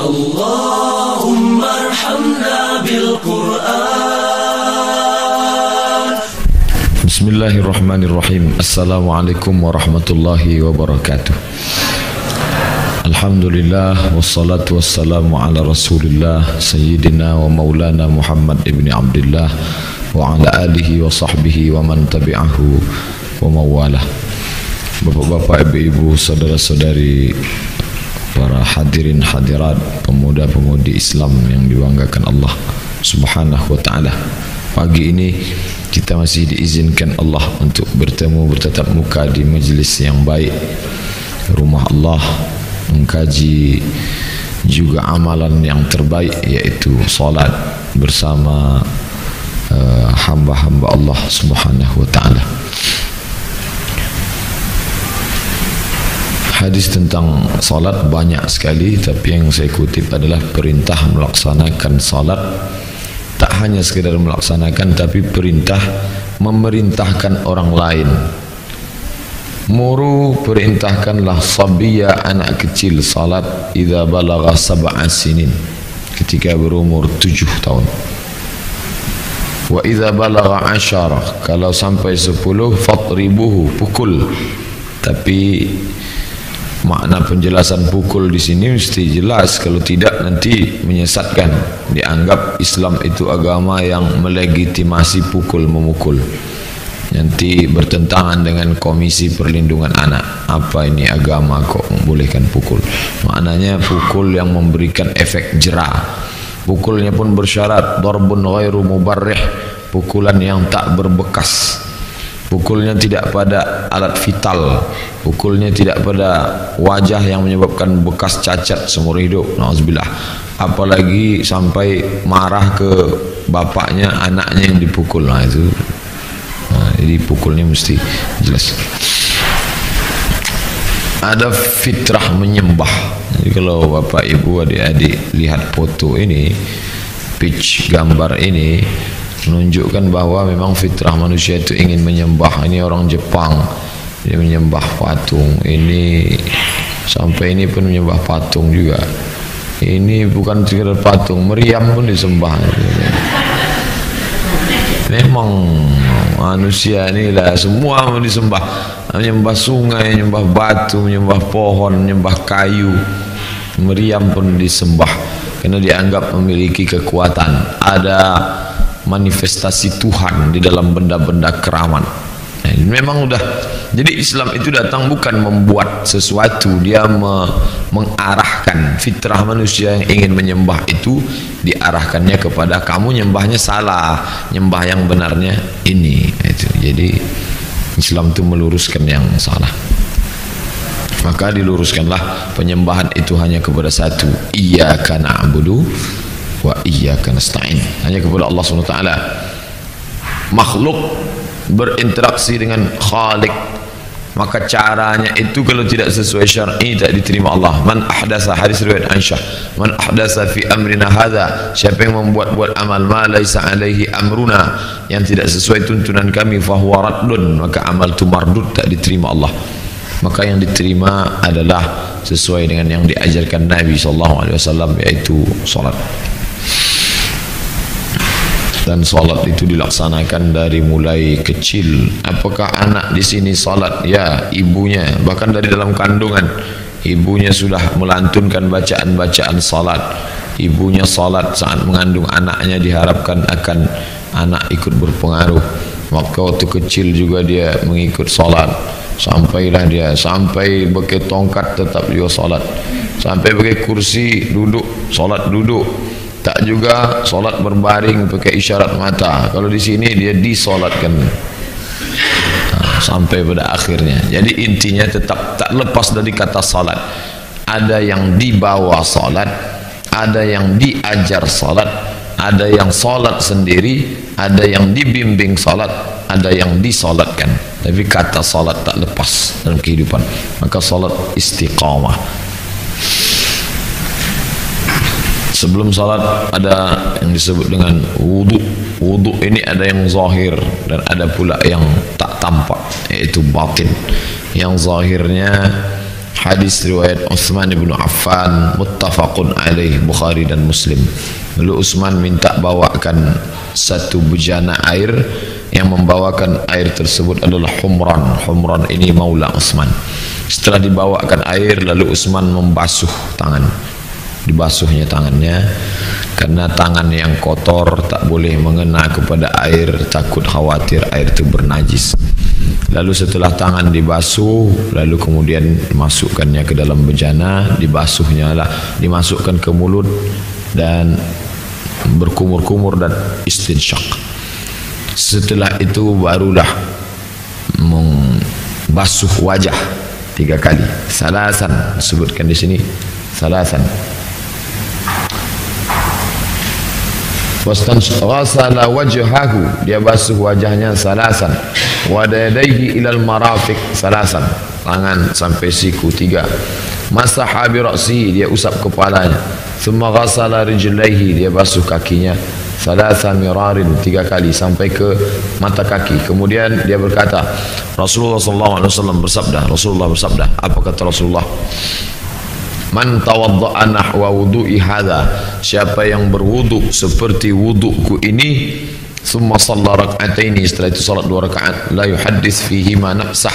اللهم ارحمنا بالقرآن. Bismillahirrahmanirrahim. Assalamualaikum warahmatullahi wabarakatuh. Alhamdulillah wassalatu wassalamu ala rasulillah Sayyidina wa maulana Muhammad ibn Abdullah wa ala alihi wa sahbihi wa man tabi'ahu wa mawalah. Bapak-bapak, ibu-ibu, saudara-saudari, para hadirin hadirat, pemuda-pemudi Islam yang dibanggakan Allah Subhanahu wa ta'ala. Pagi ini kita masih diizinkan Allah untuk bertemu bertatap muka di majlis yang baik, rumah Allah, mengkaji juga amalan yang terbaik, yaitu salat bersama hamba-hamba Allah Subhanahu wa ta'ala. Hadis tentang salat banyak sekali, tapi yang saya kutip adalah perintah melaksanakan salat. Tak hanya sekedar melaksanakan, tapi perintah memerintahkan orang lain. Muru, perintahkanlah sabiyya, anak kecil, salat idza balagha sab'a sinin, ketika berumur 7 tahun. Wa idza balagha 10, kalau sampai 10, fatribuhu, pukul. Tapi makna penjelasan pukul di sini mesti jelas, kalau tidak nanti menyesatkan. Dianggap Islam itu agama yang melegitimasi pukul memukul, nanti bertentangan dengan Komisi Perlindungan Anak. Apa ini agama kok membolehkan pukul? Maknanya pukul yang memberikan efek jera. Pukulnya pun bersyarat darbun ghairu mubarrih, pukulan yang tak berbekas. Pukulnya tidak pada alat vital, pukulnya tidak pada wajah yang menyebabkan bekas cacat seumur hidup, na'udzubillah. Apalagi sampai marah ke bapaknya, anaknya yang dipukul. Jadi pukulnya mesti jelas. Ada fitrah menyembah. Jadi kalau bapak ibu adik-adik lihat foto ini, pitch gambar ini, menunjukkan bahwa memang fitrah manusia itu ingin menyembah. Ini orang Jepang, dia menyembah patung. Ini sampai ini pun menyembah patung juga. Ini bukan sekedar patung, meriam pun disembah. Memang manusia inilah semua mau disembah. Menyembah sungai, menyembah batu, menyembah pohon, menyembah kayu. Meriam pun disembah karena dianggap memiliki kekuatan. Ada manifestasi Tuhan di dalam benda-benda keramat. Memang udah. Jadi Islam itu datang bukan membuat sesuatu, dia mengarahkan fitrah manusia yang ingin menyembah itu, diarahkannya kepada kamu nyembahnya salah, nyembah yang benarnya ini. Itu. Jadi Islam itu meluruskan yang salah. Maka diluruskanlah penyembahan itu hanya kepada satu, iyyaka na'budu wa iyyaka nasta'in, hanya kepada Allah SWT. Makhluk berinteraksi dengan Khalik, maka caranya itu kalau tidak sesuai syar'i tak diterima Allah. Man ahdasa, hadis riwayat Aisyah, man ahdasa fi amrina hadha, siapa yang membuat-buat amal ma laisa alaihi amruna, yang tidak sesuai tuntunan kami, fahuwa raddun, maka amal itu mardud, tak diterima Allah. Maka yang diterima adalah sesuai dengan yang diajarkan Nabi SAW, yaitu salat. Dan salat itu dilaksanakan dari mulai kecil. Apakah anak di sini salat? Ya, ibunya. Bahkan dari dalam kandungan, ibunya sudah melantunkan bacaan-bacaan salat. Ibunya salat saat mengandung anaknya, diharapkan akan anak ikut berpengaruh. Maka waktu kecil juga dia mengikut salat. Sampailah dia, sampai pakai tongkat tetap juga salat. Sampai pakai kursi duduk, salat duduk. Tak juga solat berbaring pakai isyarat mata. Kalau di sini dia disolatkan sampai pada akhirnya. Jadi intinya tetap tak lepas dari kata salat. Ada yang dibawa salat, ada yang diajar salat, ada yang salat sendiri, ada yang dibimbing salat, ada yang disolatkan. Tapi kata salat tak lepas dalam kehidupan. Maka salat istiqamah. Sebelum salat ada yang disebut dengan wudu. Wudu ini ada yang zahir dan ada pula yang tak tampak, yaitu batin. Yang zahirnya Hadis riwayat Utsman bin Affan muttafaqun alaih, Bukhari dan Muslim. Lalu Utsman minta bawakan satu bejana air, yang membawakan air tersebut adalah Humran. Humran ini maula Utsman. Setelah dibawakan air, lalu Utsman membasuh tangan. Dibasuhnya tangannya, karena tangan yang kotor tak boleh mengena kepada air, takut khawatir air itu bernajis. Lalu setelah tangan dibasuh, lalu kemudian masukkannya ke dalam bejana, dibasuhnya lah, dimasukkan ke mulut dan berkumur-kumur dan istinsyak. Setelah itu barulah membasuh wajah 3 kali. Salasan disebutkan di sini, salasan. Wasala wajhahu, dia basuh wajahnya salasan. Wadadaihi ilal marafiq salasan, tangan sampai siku 3. Masaha bi ra'si, dia usap kepalanya. Thumma ghasala rijlaihi, dia basuh kakinya salasa mirarin, 3 kali sampai ke mata kaki. Kemudian dia berkata, Rasulullah SAW bersabda, apa kata Rasulullah? Man tawadda'a nahwa wudu'i hadha, siapa yang berwudu seperti wudu'ku ini, thumma shalla rak'ataini, setelah itu salat 2 rakaat, la yuhaddits fihi ma nafsah,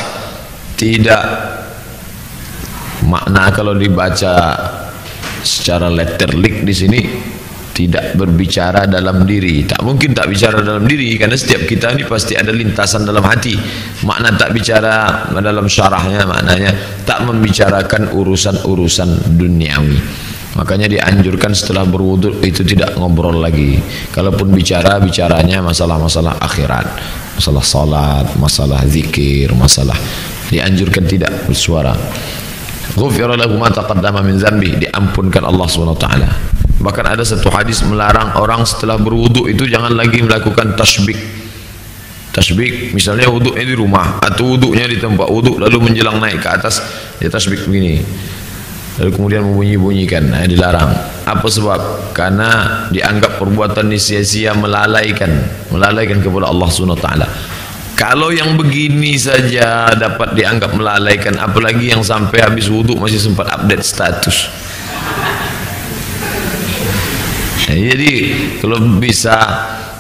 tidak, makna kalau dibaca secara letterlik di sini, tidak berbicara dalam diri. Tak mungkin tak bicara dalam diri, karena setiap kita ini pasti ada lintasan dalam hati. Makna tak bicara dalam syarahnya, maknanya tak membicarakan urusan-urusan duniawi. Makanya dianjurkan setelah berwudu itu tidak ngobrol lagi. Kalaupun bicara, bicaranya masalah-masalah akhirat, masalah salat, masalah zikir, masalah, dianjurkan tidak bersuara. Ghufira lahu ma taqaddama min dzambi, diampunkan Allah SWT. Bahkan ada satu hadis melarang orang setelah berwudu itu jangan lagi melakukan tasbih. Tasbih misalnya wudunya di rumah atau wudunya di tempat wudu, lalu menjelang naik ke atas dia tasbih begini, lalu kemudian membunyi-bunyikan, dilarang. Apa sebab? Karena dianggap perbuatan ini sia-sia, melalaikan kepada Allah SWT. Kalau yang begini saja dapat dianggap melalaikan, apalagi yang sampai habis wudu masih sempat update status. Jadi kalau bisa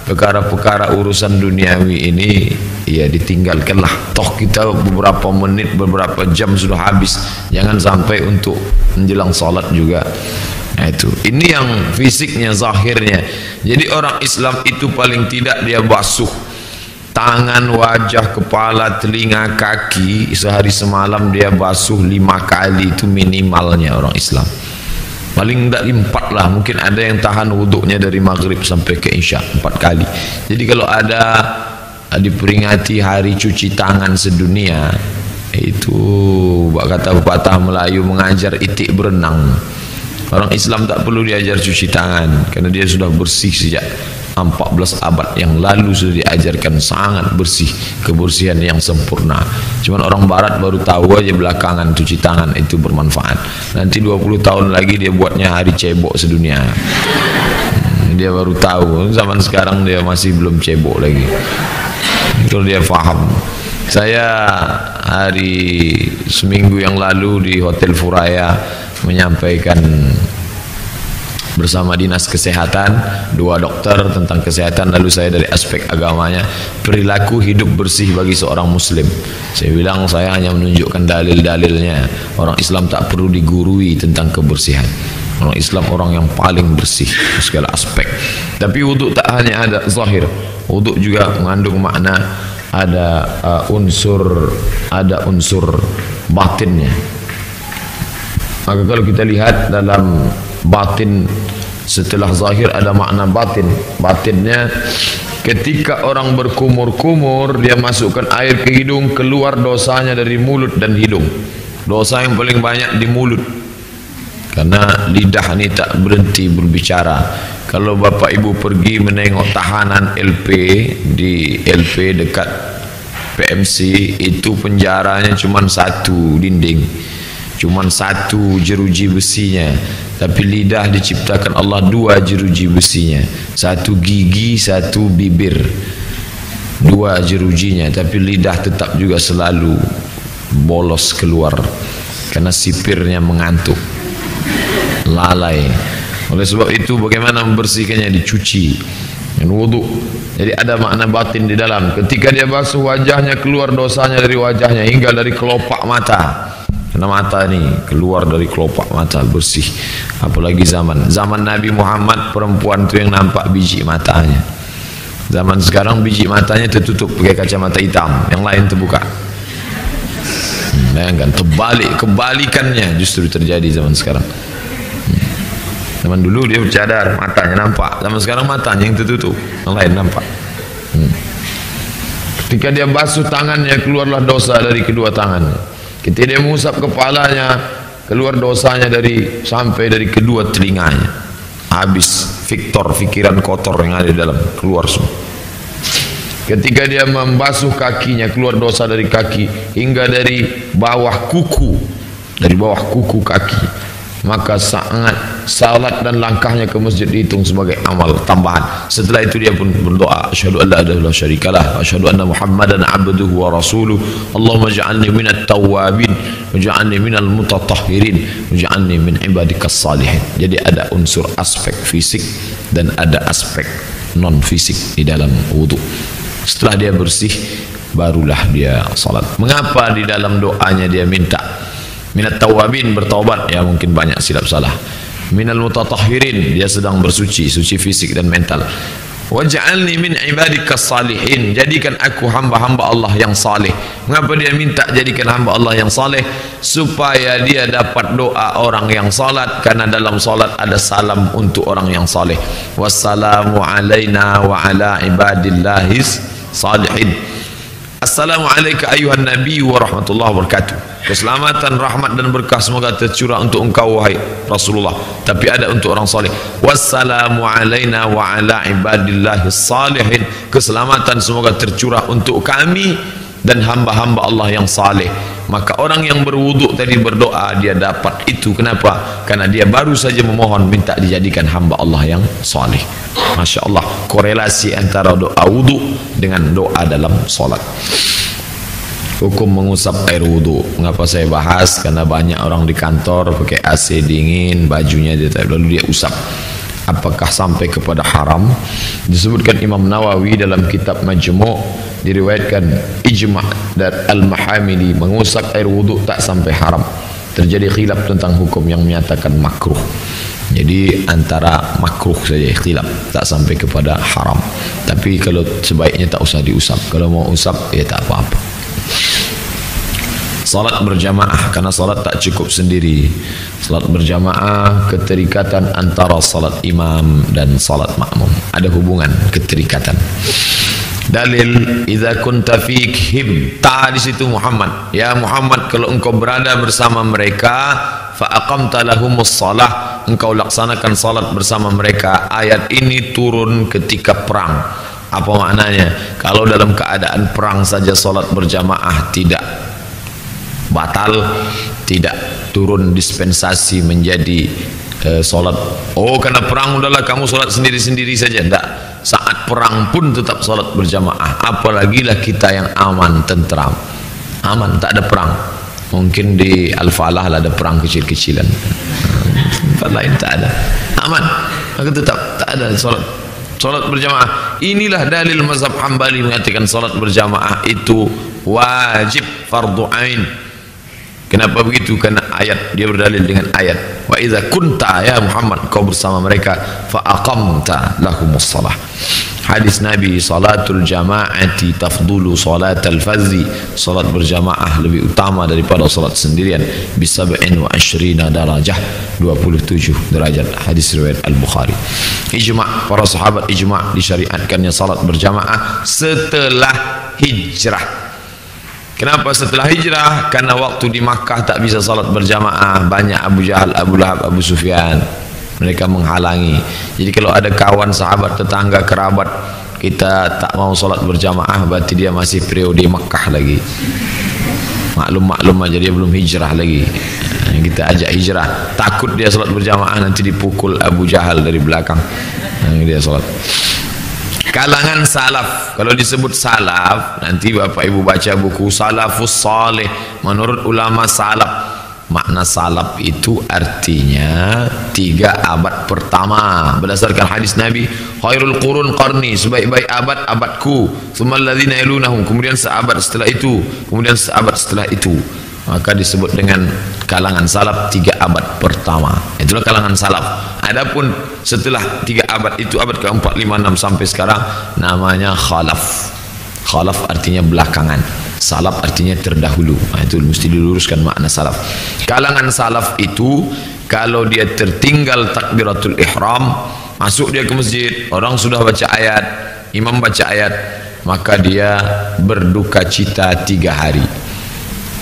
perkara-perkara urusan duniawi ini ya ditinggalkanlah. Toh kita beberapa menit, beberapa jam sudah habis. Jangan sampai untuk menjelang salat juga. Nah, itu. Ini yang fisiknya, zahirnya. Jadi orang Islam itu paling tidak dia basuh tangan, wajah, kepala, telinga, kaki sehari semalam, dia basuh 5 kali, itu minimalnya orang Islam. Paling tidak 4 lah, mungkin ada yang tahan wuduknya dari maghrib sampai ke isya 4 kali. Jadi kalau ada diperingati hari cuci tangan sedunia, itu kata pepatah Melayu, mengajar itik berenang. Orang Islam tak perlu diajar cuci tangan, karena dia sudah bersih sejak 14 abad yang lalu, sudah diajarkan sangat bersih, kebersihan yang sempurna. Cuman orang barat baru tahu aja belakangan cuci tangan itu bermanfaat. Nanti 20 tahun lagi dia buatnya hari cebok sedunia. Dia baru tahu, zaman sekarang dia masih belum cebok lagi. Kalau dia faham. Saya hari seminggu yang lalu di Hotel Furaya menyampaikan bersama dinas kesehatan, 2 dokter tentang kesehatan, lalu saya dari aspek agamanya, perilaku hidup bersih bagi seorang muslim. Saya bilang saya hanya menunjukkan dalil-dalilnya. Orang Islam tak perlu digurui tentang kebersihan. Orang Islam orang yang paling bersih segala aspek. Tapi wuduk tak hanya ada zahir, wuduk juga mengandung makna, ada unsur batinnya. Maka kalau kita lihat dalam batin, setelah zahir ada makna batin. Batinnya ketika orang berkumur-kumur, dia masukkan air ke hidung, keluar dosanya dari mulut dan hidung. Dosa yang paling banyak di mulut, karena lidah ini tak berhenti berbicara. Kalau bapak ibu pergi menengok tahanan LP di LP dekat PMC, itu penjaranya cuma 1 dinding, cuma 1 jeruji besinya. Tapi lidah diciptakan Allah 2 jeruji besinya, 1 gigi, 1 bibir, 2 jerujinya. Tapi lidah tetap juga selalu bolos keluar karena sipirnya mengantuk, lalai. Oleh sebab itu bagaimana membersihkannya? Dicuci dengan wudu. Jadi ada makna batin di dalam. Ketika dia basuh wajahnya, keluar dosanya dari wajahnya hingga dari kelopak mata. Karena mata ini keluar dari kelopak mata, bersih. Apalagi zaman Nabi Muhammad, perempuan itu yang nampak biji matanya. Zaman sekarang biji matanya tertutup pakai kacamata hitam, yang lain terbuka. Bayangkan, kebalikannya justru terjadi zaman sekarang. Zaman dulu dia bercadar, matanya nampak. Zaman sekarang matanya yang tertutup, yang lain nampak. Ketika dia basuh tangannya, keluarlah dosa dari kedua tangannya. Ketika dia mengusap kepalanya, keluar dosanya sampai dari kedua telinganya. Habis pikiran kotor yang ada di dalam, keluar semua. Ketika dia membasuh kakinya, keluar dosa dari kaki hingga dari bawah kuku, kaki. Maka sangat salat dan langkahnya ke masjid dihitung sebagai amal tambahan. Setelah itu dia pun berdoa, asyhadu an la ilaha illallah syarikalah wa asyhadu anna muhammadan abduhu wa rasuluh. Allahumma ij'alni minat tawwabin waj'alni minal mutatahhirin waj'alni min ibadikas salihin. Jadi ada unsur aspek fisik dan ada aspek non fisik di dalam wudu. Setelah dia bersih, barulah dia salat. Mengapa di dalam doanya dia minta minat tawabin, bertaubat? Ya mungkin banyak silap salah. Minal mutatahhirin, dia sedang bersuci, suci fisik dan mental. Waj'alni min ibadikas salihin, jadikan aku hamba-hamba Allah yang saleh. Mengapa dia minta jadikan hamba Allah yang saleh? Supaya dia dapat doa orang yang salat, karena dalam salat ada salam untuk orang yang saleh. Wassalamu alaina wa ala ibadillahis salihin. Assalamualaikum ayuhan nabi wa rahmatullahi wa barakatuh. Keselamatan, rahmat dan berkah semoga tercurah untuk engkau wahai Rasulullah. Tapi ada untuk orang saleh. Wassalamu alaina wa ala ibadillahis salihin. Keselamatan semoga tercurah untuk kami dan hamba-hamba Allah yang saleh. Maka orang yang berwudu tadi berdoa, dia dapat itu. Kenapa? Karena dia baru saja memohon minta dijadikan hamba Allah yang saleh. Masya Allah, korelasi antara doa wudu dengan doa dalam solat. Hukum mengusap air wudu. Mengapa saya bahas? Karena banyak orang di kantor pakai AC dingin, bajunya dia lalu dia usap. Apakah sampai kepada haram? Disebutkan Imam Nawawi dalam kitab Majmu', diriwayatkan ijma' dan Al-Mahamili, mengusap air wudu tak sampai haram. Terjadi khilaf tentang hukum yang menyatakan makruh. Jadi antara makruh saja ikhtilaf, tak sampai kepada haram. Tapi kalau sebaiknya tak usah diusap. Kalau mau usap ya tak apa-apa. Salat berjamaah, karena salat tak cukup sendiri. Salat berjamaah, keterikatan antara salat imam dan salat makmum. Ada hubungan keterikatan. Dalil, idza kunta fikhim, ta di situ Muhammad. Ya Muhammad, kalau engkau berada bersama mereka, fa aqamta lahumus shalah, engkau laksanakan salat bersama mereka. Ayat ini turun ketika perang. Apa maknanya? Kalau dalam keadaan perang saja salat berjamaah tidak batal, tidak turun dispensasi menjadi salat. Oh, karena perang udahlah kamu salat sendiri-sendiri saja. Tidak. Saat perang pun tetap salat berjamaah. Apalagi lah kita yang aman, tentram. Aman, tak ada perang. Mungkin di Al-Falah lah ada perang kecil-kecilan. Tempat lain tak ada. Aman. Maka tetap tak ada salat berjamaah. Inilah dalil mazhab Hambali mengatakan salat berjamaah itu wajib, fardu ain. Kenapa begitu? Karena ayat, dia berdalil dengan ayat. Wa idza kunta ya Muhammad, kau bersama mereka, fa aqamta lahumus shalah. Hadis Nabi, salatul jama'ati tafdulu salatal fardhi. Salat berjamaah lebih utama daripada salat sendirian bi 27 darajah, 27 derajat. Hadis riwayat Al-Bukhari. Ijma', para sahabat ijma' disyariatkannya salat berjamaah setelah hijrah. Kenapa setelah hijrah? Karena waktu di Makkah tak bisa salat berjamaah, banyak Abu Jahal, Abu Lahab, Abu Sufyan, mereka menghalangi. Jadi kalau ada kawan, sahabat, tetangga, kerabat kita tak mau salat berjamaah, berarti dia masih periode Makkah lagi. Maklum aja dia belum hijrah lagi. Kita ajak hijrah, takut dia salat berjamaah nanti dipukul Abu Jahal dari belakang. Dia salat. Kalangan salaf, kalau disebut salaf, nanti bapak ibu baca buku Salafus Saleh, menurut ulama salaf, makna salaf itu artinya 3 abad pertama berdasarkan hadis Nabi, khairul qurun qarni, sebaik-baik abad abadku, tsummal ladzina yalunahum, kemudian seabad setelah itu, kemudian seabad setelah itu, maka disebut dengan kalangan salaf 3 abad pertama. Itulah kalangan salaf. Adapun setelah 3 abad itu, abad ke-4, 5, 6 sampai sekarang, namanya khalaf. Khalaf artinya belakangan, salaf artinya terdahulu. Itu mesti diluruskan makna salaf. Kalangan salaf itu kalau dia tertinggal takbiratul ihram, masuk dia ke masjid, orang sudah baca ayat, imam baca ayat, maka dia berduka cita 3 hari.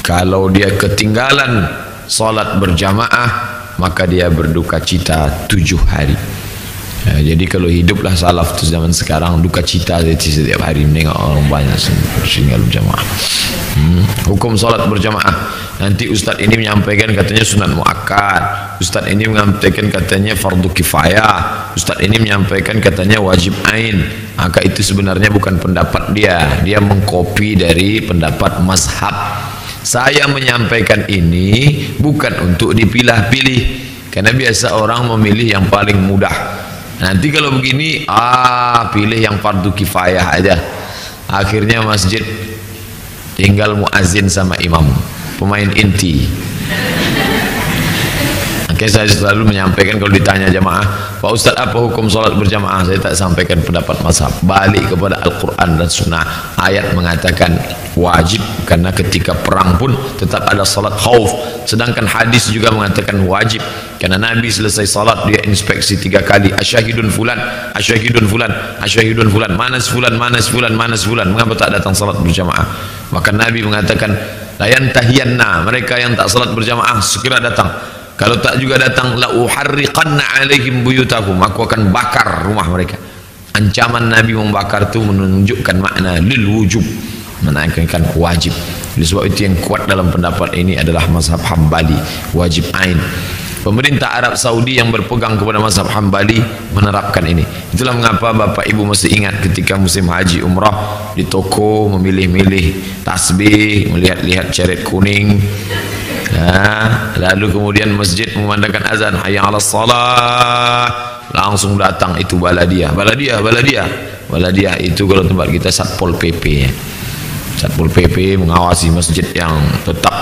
Kalau dia ketinggalan salat berjamaah, maka dia berduka cita 7 hari. Ya, jadi kalau hiduplah salaf tu zaman sekarang, duka cita setiap hari menengok orang banyak tinggal berjamaah. Hukum salat berjamaah, nanti ustaz ini menyampaikan katanya sunat muakkad, ustaz ini menyampaikan katanya fardu kifayah, ustaz ini menyampaikan katanya wajib ain. Maka itu sebenarnya bukan pendapat dia mengkopi dari pendapat mazhab. Saya menyampaikan ini bukan untuk dipilah-pilih, karena biasa orang memilih yang paling mudah. Nanti kalau begini, pilih yang fardu kifayah aja. Akhirnya masjid tinggal muazin sama imam, pemain inti. Oke, saya selalu menyampaikan kalau ditanya jamaah, Pak Ustaz apa hukum salat berjamaah? Saya tak sampaikan pendapat mazhab, balik kepada Al-Quran dan Sunnah. Ayat mengatakan wajib, karena ketika perang pun tetap ada salat khauf. Sedangkan hadis juga mengatakan wajib, karena Nabi selesai salat dia inspeksi 3 kali, asyahidun fulan, asyahidun fulan, asyahidun fulan, manas fulan, manas fulan, manas fulan, mengapa tak datang salat berjamaah? Maka Nabi mengatakan layan tahiyanna, mereka yang tak salat berjamaah segera datang. Kalau tak juga datang, la uharriqanna alaihim buyutahum, aku akan bakar rumah mereka. Ancaman Nabi membakar itu menunjukkan makna lil wujub, menaikkan wajib. Oleh sebab itu yang kuat dalam pendapat ini adalah mazhab Hambali, wajib ain. Pemerintah Arab Saudi yang berpegang kepada mazhab Hambali menerapkan ini. Itulah mengapa Bapak Ibu mesti ingat ketika musim haji umrah, di toko memilih-milih tasbih, melihat-lihat ceret kuning. Lalu kemudian masjid memandangkan azan hayya 'alas salah, langsung datang itu baladiah itu kalau tempat kita Satpol PP ya. Satpol PP mengawasi masjid yang tetap,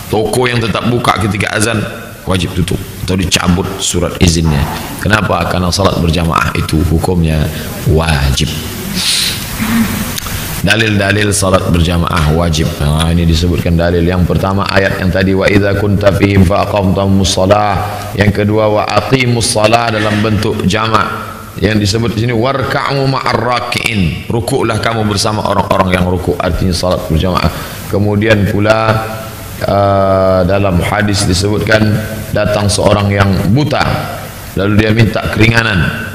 toko yang tetap buka ketika azan wajib tutup atau dicabut surat izinnya. Kenapa? Karena salat berjamaah itu hukumnya wajib. Dalil-dalil salat berjamaah wajib. Nah, ini disebutkan dalil. Yang pertama ayat yang tadi, wa idza kunta fihim fa aqamtamus shalah. Yang kedua wa aqimus shalah dalam bentuk jamak. Yang disebut di sini warka'u ma'ar raki'in, rukuklah kamu bersama orang-orang yang rukuk, artinya salat berjamaah. Kemudian pula dalam hadis disebutkan datang seorang yang buta, lalu dia minta keringanan.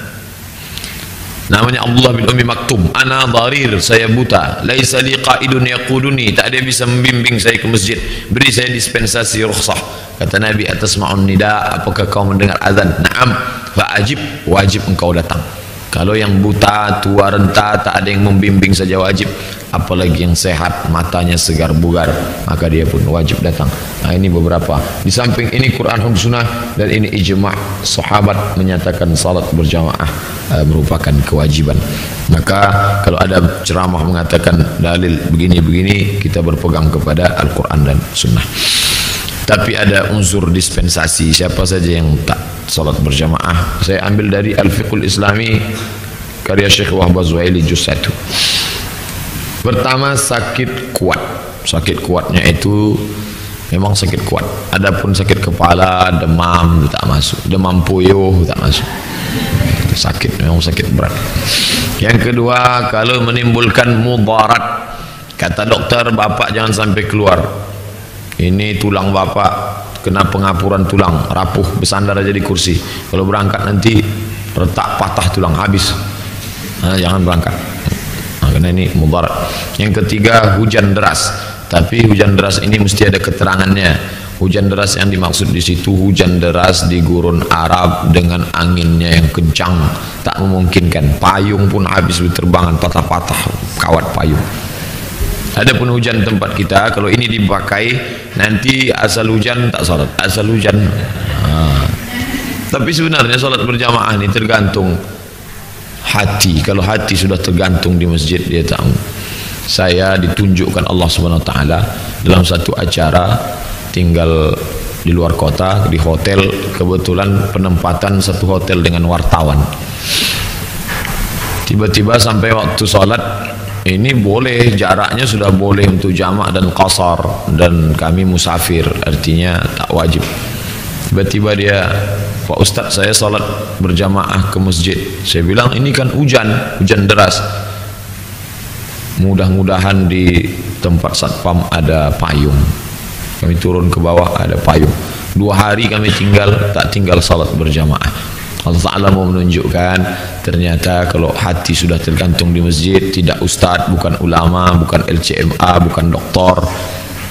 Namanya Abdullah bin Ummi Maktum, ana dharir, saya buta, laisa li qaidun yaquduni, tak ada bisa membimbing saya ke masjid, beri saya dispensasi rukhsah. Kata Nabi, atasma'un nida, apakah kau mendengar azan? Naam, fa'ajib, wajib engkau datang. Kalau yang buta, tua, renta, tak ada yang membimbing saja wajib, apalagi yang sehat, matanya segar bugar, maka dia pun wajib datang. Nah, ini beberapa. Di samping ini Quran dan Sunnah, dan ini ijma' sahabat menyatakan salat berjamaah merupakan kewajiban. Maka kalau ada ceramah mengatakan dalil begini-begini, kita berpegang kepada Al-Quran dan Sunnah. Tapi ada unsur dispensasi, siapa saja yang tak salat berjamaah. Saya ambil dari Al-Fiqhul Islami karya Syekh Wahbah Zuhaili juz 1. Pertama, sakit kuat. Sakit kuatnya itu memang sakit kuat. Adapun sakit kepala, demam tak masuk, demam puyuh tak masuk. Sakit, memang sakit berat. Yang kedua, kalau menimbulkan mudarat, kata dokter, bapak jangan sampai keluar, ini tulang bapak kena pengapuran tulang, rapuh, bersandar aja di kursi, kalau berangkat nanti retak, patah tulang, habis. Jangan berangkat. Karena ini mudarat. Yang ketiga, hujan deras. Tapi hujan deras ini mesti ada keterangannya. Hujan deras yang dimaksud di situ hujan deras di gurun Arab dengan anginnya yang kencang, tak memungkinkan. Payung pun habis berterbangan, patah-patah kawat payung. Adapun hujan tempat kita, kalau ini dipakai nanti asal hujan tak salat, asal hujan. Tapi sebenarnya salat berjamaah ini tergantung hati. Kalau hati sudah tergantung di masjid, dia tahu. Saya ditunjukkan Allah Subhanahu Wa Taala dalam satu acara, tinggal di luar kota, di hotel, kebetulan penempatan satu hotel dengan wartawan. Tiba-tiba sampai waktu salat, ini boleh, jaraknya sudah boleh untuk jamak dan qasar, dan kami musafir, artinya tak wajib. Tiba-tiba dia, Pak Ustaz, saya salat berjamaah ke masjid. Saya bilang ini kan hujan deras. Mudah-mudahan di tempat satpam ada payung. Kami turun ke bawah, ada payung. 2 hari kami tak tinggal salat berjamaah. Allah Ta'ala mau menunjukkan ternyata kalau hati sudah tergantung di masjid, tidak ustaz, bukan ulama, bukan LCMA, bukan doktor,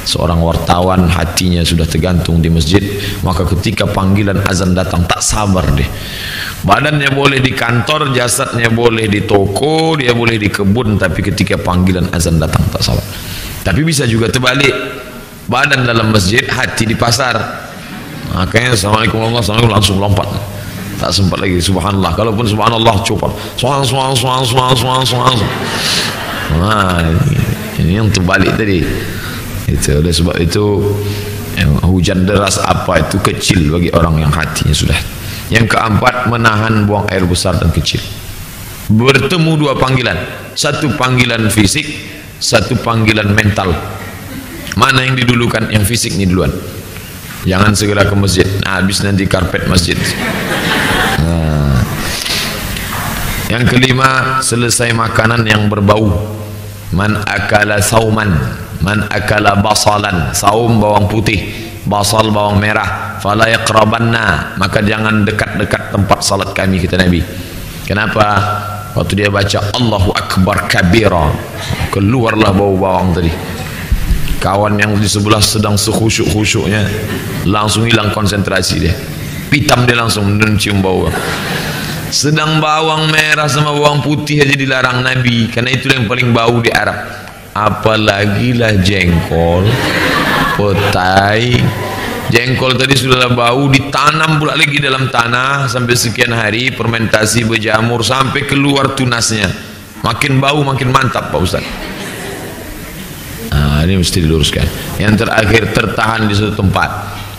seorang wartawan hatinya sudah tergantung di masjid, maka ketika panggilan azan datang tak sabar deh. Badannya boleh di kantor, jasadnya boleh di toko, dia boleh di kebun, tapi ketika panggilan azan datang tak sabar. Tapi bisa juga terbalik, badan dalam masjid, hati di pasar. Makanya assalamualaikum warahmatullahi wabarakatuh langsung lompat, tak sempat lagi subhanallah. Kalaupun subhanallah coba ini yang terbalik tadi. Itu oleh sebab itu hujan deras apa itu kecil bagi orang yang hatinya sudah. Yang keempat, menahan buang air besar dan kecil. Bertemu 2 panggilan, satu panggilan fisik, satu panggilan mental. Mana yang didulukan? Yang fisik ni duluan. Jangan segera ke masjid, habis nanti karpet masjid. Yang kelima, selesai makanan yang berbau. Man akala sauman, man akala basalan, saum bawang putih, basal bawang merah, fala yaqrabanna, maka jangan dekat-dekat tempat salat kami, kata Nabi. Kenapa? Waktu dia baca Allahu Akbar kabira, keluarlah bau bawang tadi. Kawan yang di sebelah sedang sekhusyuk-khusyuknya langsung hilang konsentrasi dia, pitam dia langsung mencium bau. Sedang bawang merah sama bawang putih aja dilarang Nabi, karena itu yang paling bau di Arab. Apalagi lah jengkol, petai. Jengkol tadi sudah bau, ditanam pula lagi dalam tanah sampai sekian hari, fermentasi, berjamur sampai keluar tunasnya. Makin bau makin mantap Pak Ustaz. Nah, ini mesti diluruskan. Yang terakhir, tertahan di suatu tempat.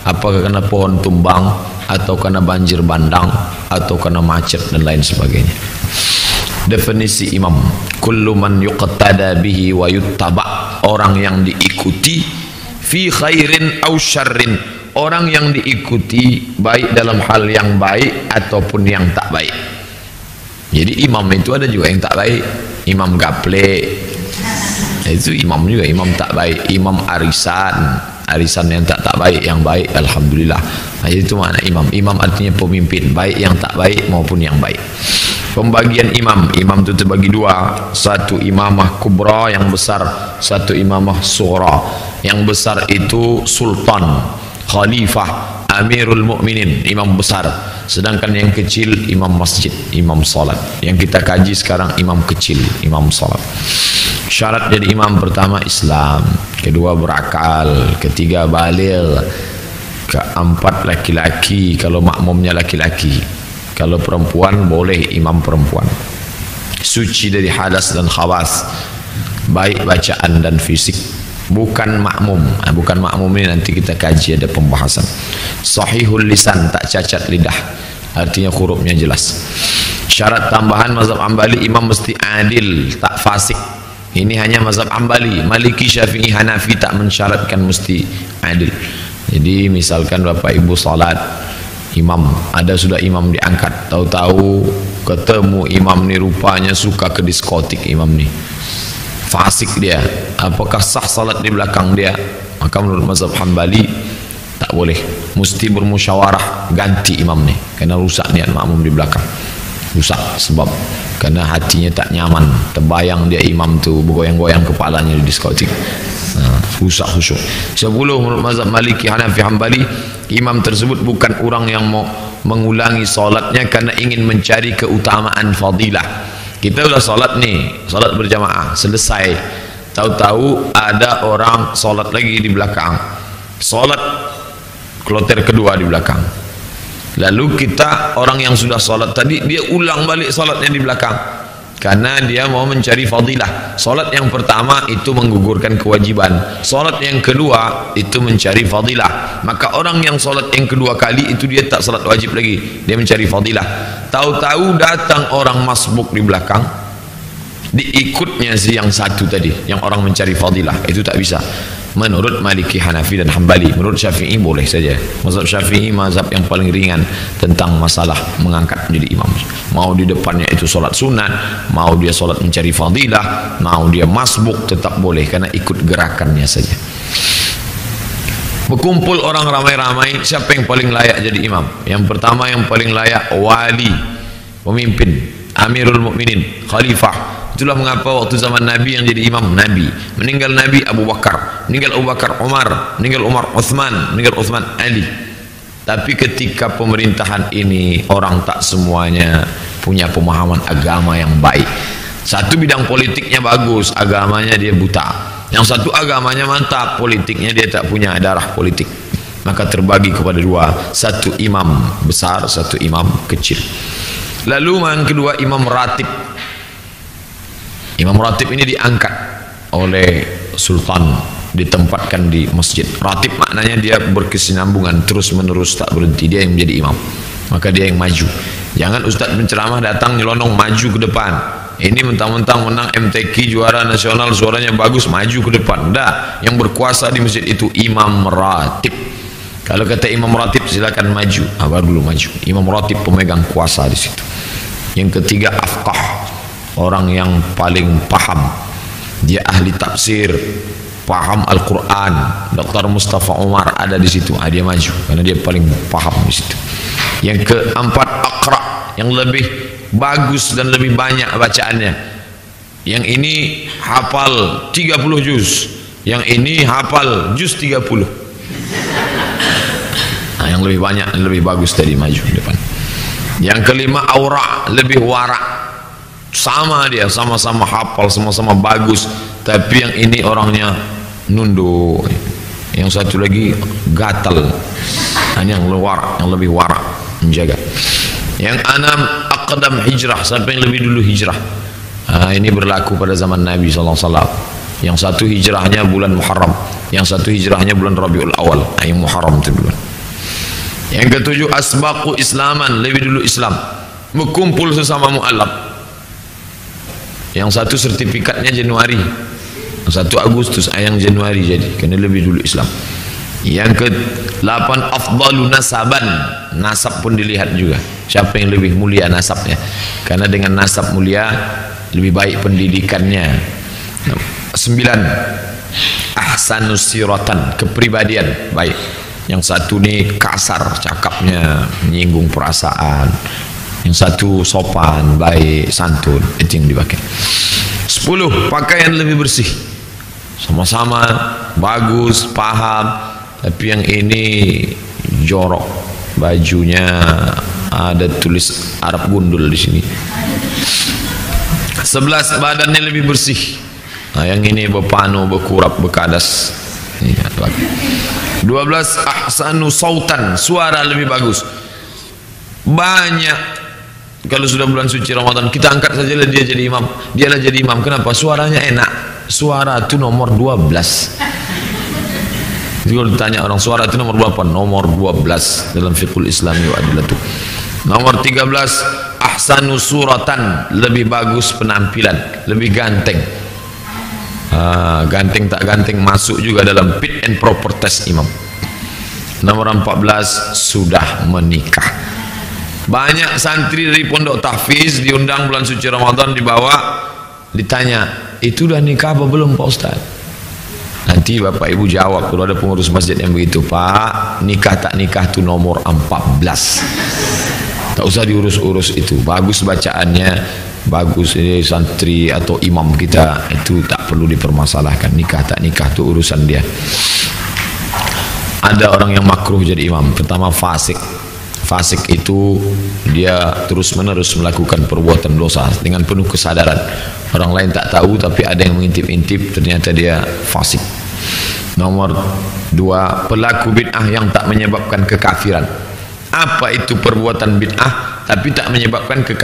Apakah karena pohon tumbang, atau karena banjir bandang, atau karena macet dan lain sebagainya. Definisi imam, kullu man yuqtada bihi wa yuttaba, orang yang diikuti, fi khairin aw syarrin, orang yang diikuti baik dalam hal yang baik ataupun yang tak baik. Jadi imam itu ada juga yang tak baik, imam gaple itu imam juga, imam tak baik, imam arisan yang tak baik, yang baik alhamdulillah. Nah, itu mana imam? Imam artinya pemimpin, baik yang tak baik maupun yang baik. Pembagian imam itu terbagi 2, satu imamah kubra yang besar, satu imamah sughra. Yang besar itu sultan, khalifah, amirul mukminin, imam besar. Sedangkan yang kecil imam masjid, imam salat. Yang kita kaji sekarang imam kecil, imam salat. Syarat jadi imam, pertama Islam, kedua berakal, ketiga baligh, keempat laki-laki kalau makmumnya laki-laki. Kalau perempuan boleh imam perempuan, suci dari hadas dan khawas, baik bacaan dan fisik, bukan makmum. Bukan makmum ini nanti kita kaji, ada pembahasan. Sahihul lisan, tak cacat lidah, artinya hurufnya jelas. Syarat tambahan mazhab Hambali, imam mesti adil, tak fasik. Ini hanya mazhab Hambali. Maliki, Syafi'i, Hanafi tak mensyaratkan mesti adil. Jadi misalkan Bapak Ibu salat, imam, ada sudah imam diangkat, tahu-tahu ketemu imam ni rupanya suka ke diskotik, imam ni fasik dia, apakah sah salat di belakang dia? Maka menurut mazhab Hambali tak boleh, mesti bermusyawarah ganti imam ni, karena rusak niat makmum di belakang, rusak sebab karena hatinya tak nyaman, terbayang dia imam tu bergoyang-goyang kepalanya di diskotik. Rusak khusyuk. 10 menurut mazhab Maliki, Hanafi, Hambali, imam tersebut bukan orang yang mau mengulangi solatnya karena ingin mencari keutamaan fadilah. Kita sudah solat nih, solat berjamaah selesai, Tahu-tahu ada orang sholat lagi di belakang, sholat kloter kedua di belakang. Lalu kita, orang yang sudah sholat tadi, dia ulang balik sholatnya di belakang, karena dia mau mencari fadilah. Sholat yang pertama itu menggugurkan kewajiban, sholat yang kedua itu mencari fadilah. Maka orang yang sholat yang kedua kali itu dia tak sholat wajib lagi, dia mencari fadilah. Tahu-tahu datang orang masbuk di belakang, diikutnya si yang satu tadi, yang orang mencari fadilah. Itu tak bisa menurut Maliki, Hanafi dan Hambali. Menurut Syafi'i boleh saja. Mazhab Syafi'i mazhab yang paling ringan tentang masalah mengangkat menjadi imam. Mau di depannya itu solat sunat, mau dia solat mencari fadilah, mau dia masbuk, tetap boleh, karena ikut gerakannya saja. Berkumpul orang ramai-ramai, siapa yang paling layak jadi imam? Yang pertama yang paling layak wali, pemimpin, Amirul Mukminin, khalifah. Itulah mengapa waktu zaman Nabi yang jadi imam Nabi. Meninggal Nabi Abu Bakar, meninggal Abu Bakar Umar, meninggal Umar Uthman, meninggal Uthman Ali. Tapi ketika pemerintahan ini orang tak semuanya punya pemahaman agama yang baik. Satu bidang politiknya bagus, agamanya dia buta. Yang satu agamanya mantap, politiknya dia tak punya darah politik. Maka terbagi kepada dua, satu imam besar, satu imam kecil. Lalu yang kedua imam ratib. Imam ratib ini diangkat oleh sultan, ditempatkan di masjid. Ratib maknanya dia berkesinambungan, terus menerus, tak berhenti. Dia yang menjadi imam, maka dia yang maju. Jangan ustaz penceramah datang nyelonong maju ke depan. Ini mentang-mentang menang MTQ juara nasional, suaranya bagus, maju ke depan. Dah, yang berkuasa di masjid itu imam ratib. Kalau kata imam ratib silakan maju, baru dulu maju. Imam ratib pemegang kuasa di situ. Yang ketiga afqah, orang yang paling paham, dia ahli tafsir, paham Al-Quran. Dr. Mustafa Umar ada di situ, dia maju karena dia paling paham di situ. Yang keempat aqra, yang lebih bagus dan lebih banyak bacaannya. Yang ini hafal 30 juz, yang ini hafal juz 30. Yang lebih banyak dan lebih bagus tadi maju di depan. Yang kelima aura, lebih warak. Sama dia, sama-sama hafal, sama-sama bagus, tapi yang ini orangnya nunduk, yang satu lagi gatal. Ini yang warak, yang lebih warak, menjaga. Yang enam aqdam hijrah, sampai yang lebih dulu hijrah. Ini berlaku pada zaman Nabi SAW. Yang satu hijrahnya bulan Muharram, yang satu hijrahnya bulan Rabiul Awal. Yang Muharram itu duluan. Yang ketujuh asbaqu islaman, lebih dulu Islam, berkumpul sesama mu'alaf. Yang satu sertifikatnya Januari, yang satu Agustus, yang Januari jadi, karena lebih dulu Islam. Yang ke-8 afdalu nasaban, nasab pun dilihat juga, siapa yang lebih mulia nasabnya, karena dengan nasab mulia lebih baik pendidikannya. 9 ahsanus siratan, kepribadian baik. Yang satu ni kasar cakapnya, menyinggung perasaan. Yang satu sopan, baik, santun, itu yang dipakai. 10 pakaian lebih bersih, sama-sama bagus, paham. Tapi yang ini jorok, bajunya ada tulis Arab gundul di sini. 11 badannya lebih bersih. Yang ini berpanu, berkurap, berkadas. 12 ahsanu sautan, suara lebih bagus. Banyak. Kalau sudah bulan suci Ramadan, kita angkat sajalah dia jadi imam, dialah jadi imam. Kenapa? Suaranya enak. Suara itu nomor 12. Jadi kalau ditanya orang suara itu nomor berapa? Nomor 12 dalam fiqhul Islami wa adilatu. Nomor 13 ahsanu suratan, lebih bagus penampilan, lebih ganteng. Ganteng tak ganteng masuk juga dalam fit and proper test imam. Nomor 14 sudah menikah. Banyak santri dari pondok tahfiz diundang bulan suci Ramadan, dibawa, ditanya, itu udah nikah apa belum Pak Ustaz? Nanti Bapak Ibu jawab, kalau ada pengurus masjid yang begitu, Pak, nikah tak nikah itu nomor 14. Tak usah diurus-urus itu. Bagus bacaannya, bagus ini santri atau imam kita, itu tak perlu dipermasalahkan. Nikah tak nikah itu urusan dia. Ada orang yang makruh jadi imam. Pertama fasik, Fasik itu dia terus-menerus melakukan perbuatan dosa dengan penuh kesadaran. Orang lain tak tahu, tapi ada yang mengintip-intip, ternyata dia fasik. Nomor 2, pelaku bid'ah yang tak menyebabkan kekafiran. Apa itu perbuatan bid'ah tapi tak menyebabkan kekafiran?